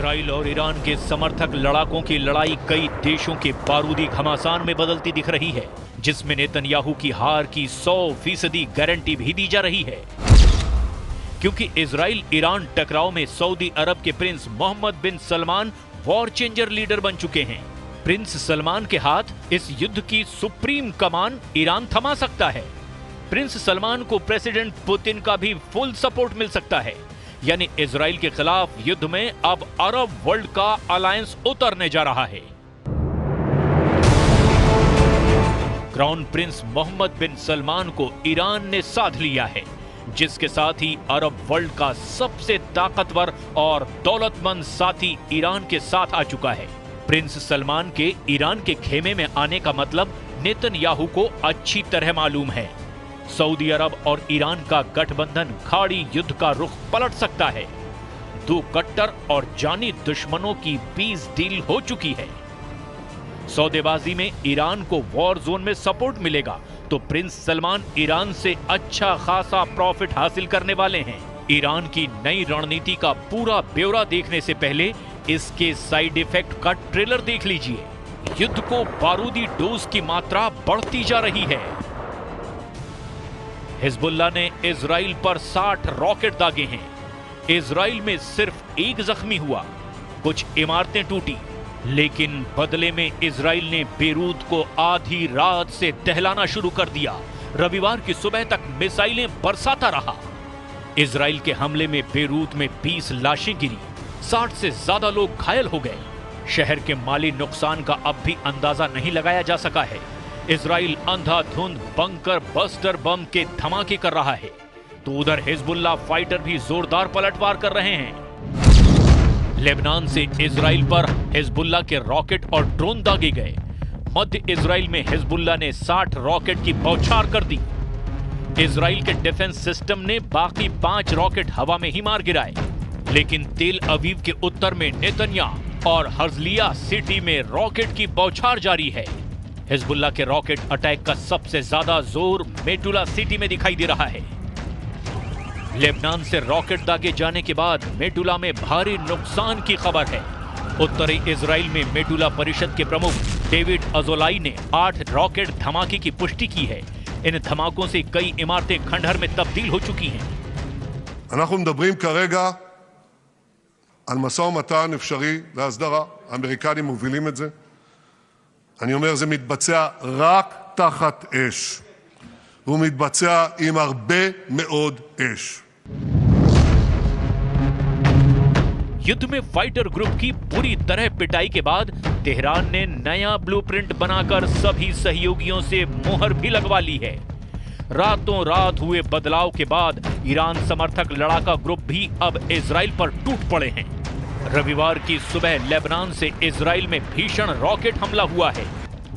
Israel और Iran के समर्थक लड़ाकों की लड़ाई कई देशों के बारूदी घमासान में बदलती दिख रही है, जिसमें नेतन्याहू की हार की 100% गारंटी भी दी जा रही है। क्योंकि इजराइल ईरान टकराव में सऊदी अरब के प्रिंस मोहम्मद बिन सलमान वॉर चेंजर लीडर बन चुके हैं। प्रिंस सलमान के हाथ इस युद्ध की सुप्रीम कमान ईरान थमा सकता है। प्रिंस सलमान को प्रेसिडेंट पुतिन का भी फुल सपोर्ट मिल सकता है। यानी इजराइल के खिलाफ युद्ध में अब अरब वर्ल्ड का अलायंस उतरने जा रहा है। क्राउन प्रिंस मोहम्मद बिन सलमान को ईरान ने साध लिया है, जिसके साथ ही अरब वर्ल्ड का सबसे ताकतवर और दौलतमंद साथी ईरान के साथ आ चुका है। प्रिंस सलमान के ईरान के खेमे में आने का मतलब नेतन्याहू को अच्छी तरह मालूम है। सऊदी अरब और ईरान का गठबंधन खाड़ी युद्ध का रुख पलट सकता है। दो कट्टर और जानी दुश्मनों की पीस डील हो चुकी है। सौदेबाजी में ईरान को वॉर जोन में सपोर्ट मिलेगा तो प्रिंस सलमान ईरान से अच्छा खासा प्रॉफिट हासिल करने वाले हैं। ईरान की नई रणनीति का पूरा ब्यौरा देखने से पहले इसके साइड इफेक्ट का ट्रेलर देख लीजिए। युद्ध को बारूदी डोज की मात्रा बढ़ती जा रही है। हिजबुल्लाह ने इजराइल पर 60 रॉकेट दागे हैं। इजराइल में सिर्फ एक जख्मी हुआ, कुछ इमारतें टूटी, लेकिन बदले में इजराइल ने बेरूत को आधी रात से दहलाना शुरू कर दिया। रविवार की सुबह तक मिसाइलें बरसाता रहा। इजराइल के हमले में बेरूत में 20 लाशें गिरी, 60 से ज्यादा लोग घायल हो गए। शहर के माली नुकसान का अब भी अंदाजा नहीं लगाया जा सका है। इजराइल अंधाधुंध बंकर बस्टर बम के धमाके कर रहा है, तो उधर हिजबुल्लाह फाइटर भी जोरदार पलटवार कर रहे हैं। लेबनान से इजराइल पर हिजबुल्लाह के रॉकेट और ड्रोन दागे गए। मध्य इजराइल में हिजबुल्लाह ने 60 रॉकेट की बौछार कर दी। इजराइल के डिफेंस सिस्टम ने बाकी 5 रॉकेट हवा में ही मार गिराए, लेकिन तेल अवीव के उत्तर में नेतन्याह और हर्जलिया सिटी में रॉकेट की बौछार जारी है। हिजबुल्लाह के रॉकेट अटैक का सबसे ज्यादा जोर मेटुला सिटी में दिखाई दे रहा है। लेबनान से रॉकेट दागे जाने के बाद मेटुला में भारी नुकसान की खबर है। उत्तरी इजराइल में मेटुला परिषद के प्रमुख डेविड अजोलाई ने 8 रॉकेट धमाके की पुष्टि की है। इन धमाकों से कई इमारतें खंडहर में तब्दील हो चुकी हैं। אנחנו מדברים כרגע על משא ומתן אפשרי להסדרה. האמריקנים מובילים את זה. אני אומר, זה מתבצע רק תחת אש. הוא מתבצע עם הרבה מאוד אש. युद्ध में फाइटर ग्रुप की पूरी तरह पिटाई के बाद तेहरान ने नया ब्लूप्रिंट बनाकर सभी सहयोगियों से मुहर भी लगवा ली है। रातों रात हुए बदलाव के बाद ईरान समर्थक लड़ाका ग्रुप भी अब इजराइल पर टूट पड़े हैं। रविवार की सुबह लेबनान से इजराइल में भीषण रॉकेट हमला हुआ है।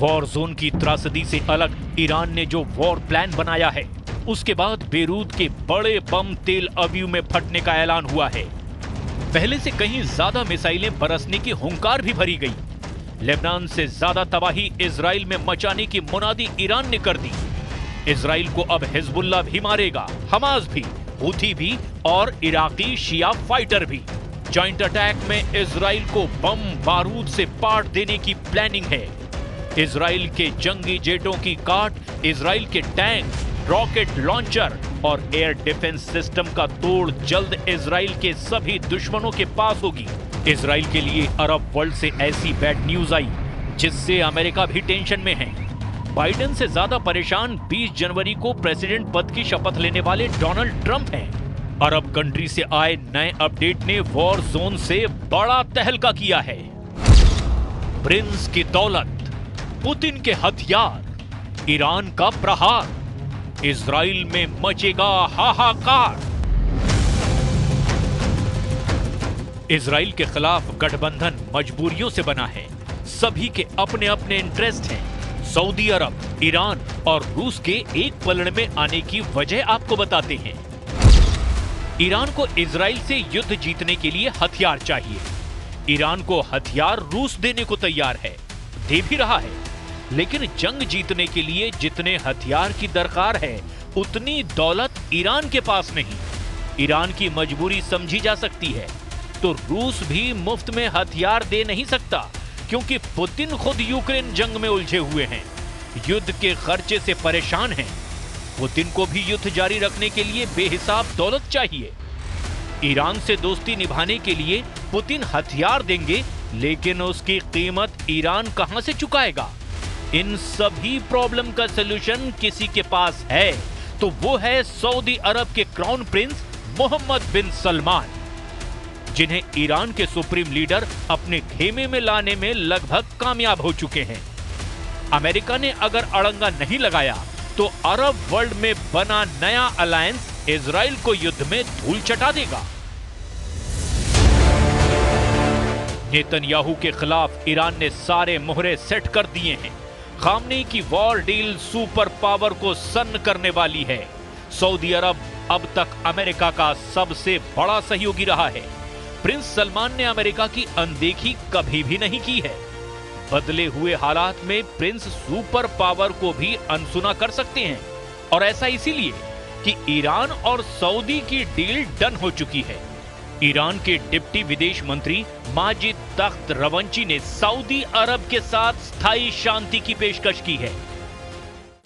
वॉर जोन की त्रासदी से अलग ईरान ने जो वॉर प्लान बनाया है, उसके बाद बेरूत के बड़े बम तेल अवीव में फटने का ऐलान हुआ है। पहले से कहीं ज्यादा मिसाइलें बरसने की हुंकार भी भरी गई। लेबनान से ज्यादा तबाही इजराइल में मचाने की मुनादी ईरान ने कर दी। इजराइल को अब हिजबुल्लाह भी मारेगा, हमास भी, हूथी भी और इराकी शिया फाइटर भी। जॉइंट अटैक में इजराइल को बम बारूद से पाट देने की प्लानिंग है। इजराइल के जंगी जेटों की काट इजराइल के टैंक, रॉकेट लॉन्चर और एयर डिफेंस सिस्टम का तोड़ जल्द इजराइल के सभी दुश्मनों के पास होगी। इजराइल के लिए अरब वर्ल्ड से ऐसी बैड न्यूज आई जिससे अमेरिका भी टेंशन में है। बाइडेन से ज्यादा परेशान 20 जनवरी को प्रेसिडेंट पद की शपथ लेने वाले डोनाल्ड ट्रंप हैं। अरब कंट्री से आए नए अपडेट ने वॉर जोन से बड़ा तहलका किया है। प्रिंस की दौलत, पुतिन के हथियार, ईरान का प्रहार, इजराइल में मचेगा हाहाकार। इजराइल के खिलाफ गठबंधन मजबूरियों से बना है। सभी के अपने अपने इंटरेस्ट हैं। सऊदी अरब, ईरान और रूस के एक पलड़े में आने की वजह आपको बताते हैं। ईरान को इजराइल से युद्ध जीतने के लिए हथियार चाहिए। ईरान को हथियार रूस देने को तैयार है, दे भी रहा है। लेकिन जंग जीतने के लिए जितने हथियार की दरकार है, उतनी दौलत ईरान के पास नहीं। ईरान की मजबूरी समझी जा सकती है। तो रूस भी मुफ्त में हथियार दे नहीं सकता, क्योंकि पुतिन खुद यूक्रेन जंग में उलझे हुए हैं, युद्ध के खर्चे से परेशान हैं। पुतिन को भी युद्ध जारी रखने के लिए बेहिसाब दौलत चाहिए। ईरान से दोस्ती निभाने के लिए पुतिन हथियार देंगे, लेकिन उसकी कीमत ईरान कहां से चुकाएगा? इन सभी प्रॉब्लम का सलूशन किसी के पास है, तो वो है सऊदी अरब के क्राउन प्रिंस मोहम्मद बिन सलमान, जिन्हें ईरान के सुप्रीम लीडर अपने खेमे में लाने में लगभग कामयाब हो चुके हैं। अमेरिका ने अगर अड़ंगा नहीं लगाया तो अरब वर्ल्ड में बना नया अलायंस इजराइल को युद्ध में धूल चटा देगा। नेतन्याहू के खिलाफ ईरान ने सारे मोहरे सेट कर दिए हैं। खामनेई की वॉर डील सुपर पावर को सन्न करने वाली है। सऊदी अरब अब तक अमेरिका का सबसे बड़ा सहयोगी रहा है। प्रिंस सलमान ने अमेरिका की अनदेखी कभी भी नहीं की है। बदले हुए हालात में प्रिंस सुपर पावर को भी अनसुना कर सकते हैं, और ऐसा इसीलिए कि ईरान और सऊदी की डील डन हो चुकी है। ईरान के डिप्टी विदेश मंत्री माजिद तख्त रवंची ने सऊदी अरब के साथ स्थायी शांति की पेशकश की है।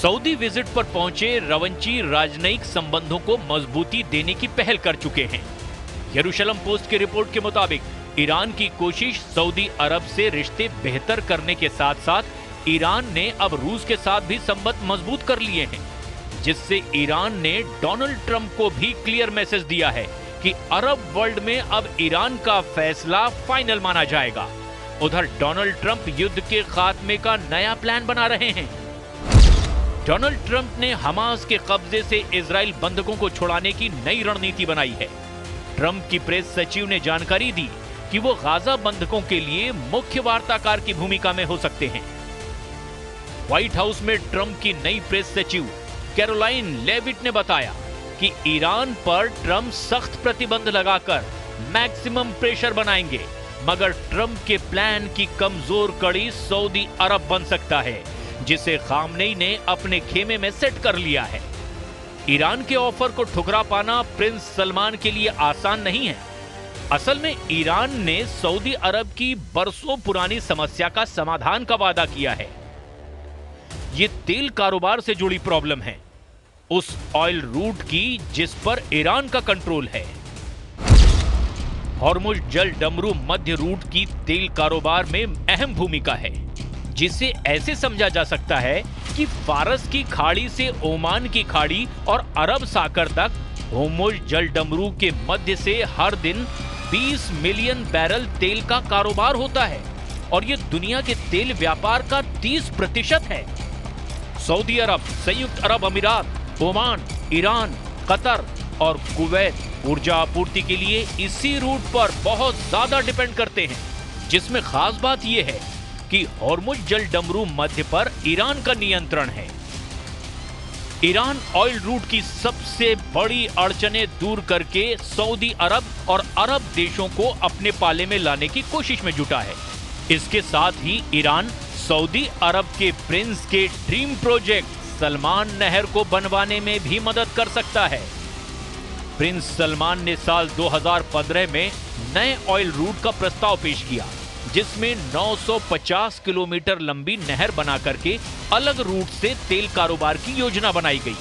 सऊदी विजिट पर पहुंचे रवंची राजनयिक संबंधों को मजबूती देने की पहल कर चुके हैं। यरूशलम पोस्ट की रिपोर्ट के मुताबिक ईरान की कोशिश सऊदी अरब से रिश्ते बेहतर करने के साथ साथ ईरान ने अब रूस के साथ भी संबंध मजबूत कर लिए हैं, जिससे ईरान ने डोनाल्ड ट्रंप को भी क्लियर मैसेज दिया है कि अरब वर्ल्ड में अब ईरान का फैसला फाइनल माना जाएगा। उधर डोनाल्ड ट्रंप युद्ध के खात्मे का नया प्लान बना रहे हैं। डोनाल्ड ट्रंप ने हमास के कब्जे से इजराइल बंधकों को छुड़ाने की नई रणनीति बनाई है। ट्रंप की प्रेस सचिव ने जानकारी दी कि वो गाजा बंधकों के लिए मुख्य वार्ताकार की भूमिका में हो सकते हैं। व्हाइट हाउस में ट्रंप की नई प्रेस सचिव कैरोलाइन लेविट ने बताया कि ईरान पर ट्रंप सख्त प्रतिबंध लगाकर मैक्सिमम प्रेशर बनाएंगे, मगर ट्रंप के प्लान की कमजोर कड़ी सऊदी अरब बन सकता है, जिसे खामनेई ने अपने खेमे में सेट कर लिया है। ईरान के ऑफर को ठुकरा पाना प्रिंस सलमान के लिए आसान नहीं है। असल में ईरान ने सऊदी अरब की बरसों पुरानी समस्या का समाधान का वादा किया है। ये तेल कारोबार से जुड़ी प्रॉब्लम है, उस ऑयल रूट की जिस पर ईरान का कंट्रोल है। हॉर्मुज जल डमरू मध्य रूट की तेल कारोबार में अहम भूमिका है, जिसे ऐसे समझा जा सकता है कि फारस की खाड़ी से ओमान की खाड़ी और अरब सागर तक हॉर्मुज जल डमरू के मध्य से हर दिन 20 मिलियन बैरल तेल का कारोबार होता है, और यह दुनिया के तेल व्यापार का 30% है। सऊदी अरब, संयुक्त अरब अमीरात, ओमान, ईरान, कतर और कुवैत ऊर्जा आपूर्ति के लिए इसी रूट पर बहुत ज्यादा डिपेंड करते हैं, जिसमें खास बात यह है कि हॉर्मुज जल डमरू मध्य पर ईरान का नियंत्रण है। ईरान ऑयल रूट की सबसे बड़ी अड़चनें दूर करके सऊदी अरब और अरब देशों को अपने पाले में लाने की कोशिश में जुटा है। इसके साथ ही ईरान सऊदी अरब के प्रिंस के ड्रीम प्रोजेक्ट सलमान नहर को बनवाने में भी मदद कर सकता है। प्रिंस सलमान ने साल 2015 में नए ऑयल रूट का प्रस्ताव पेश किया, जिसमें 950 किलोमीटर लंबी नहर बना करके अलग रूट से तेल कारोबार की योजना बनाई गई,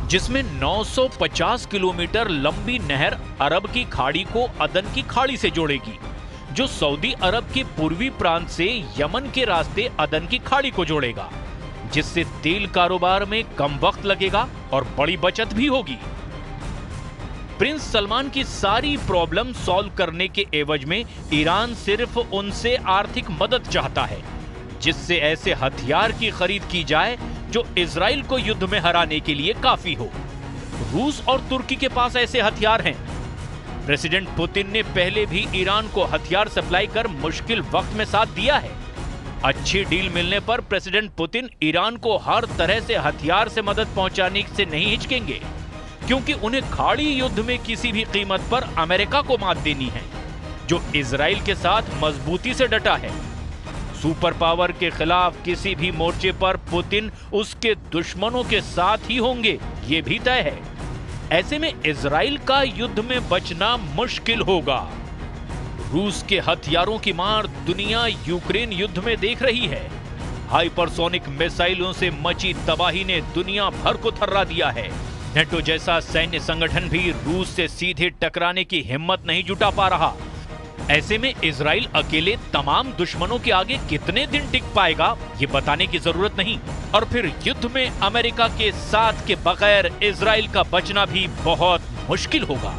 जिसमें 950 किलोमीटर लंबी नहर अरब की खाड़ी को अदन की खाड़ी से जोड़ेगी, जो सऊदी अरब के पूर्वी प्रांत से यमन के रास्ते अदन की खाड़ी को जोड़ेगा, जिससे तेल कारोबार में कम वक्त लगेगा और बड़ी बचत भी होगी। प्रिंस सलमान की सारी प्रॉब्लम सॉल्व करने के एवज में ईरान सिर्फ उनसे आर्थिक मदद चाहता है, जिससे ऐसे हथियार की खरीद की जाए जो इजराइल को युद्ध में हराने के लिए काफी हो। रूस और तुर्की के पास ऐसे हथियार हैं। प्रेसिडेंट पुतिन ने पहले भी ईरान को हथियार सप्लाई कर मुश्किल वक्त में साथ दिया है। अच्छी डील मिलने पर प्रेसिडेंट पुतिन ईरान को हर तरह से हथियार से मदद पहुंचाने से नहीं हिचकेंगे, क्योंकि उन्हें खाड़ी युद्ध में किसी भी कीमत पर अमेरिका को मात देनी है, जो इजराइल के साथ मजबूती से डटा है। सुपर पावर के खिलाफ किसी भी मोर्चे पर पुतिन उसके दुश्मनों के साथ ही होंगे, ये भी तय है। ऐसे में इजराइल का युद्ध में बचना मुश्किल होगा। रूस के हथियारों की मार दुनिया यूक्रेन युद्ध में देख रही है। हाइपरसोनिक मिसाइलों से मची तबाही ने दुनिया भर को थर्रा दिया है। नेटो जैसा सैन्य संगठन भी रूस से सीधे टकराने की हिम्मत नहीं जुटा पा रहा। ऐसे में इजराइल अकेले तमाम दुश्मनों के आगे कितने दिन टिक पाएगा, ये बताने की जरूरत नहीं। और फिर युद्ध में अमेरिका के साथ के बगैर इजराइल का बचना भी बहुत मुश्किल होगा।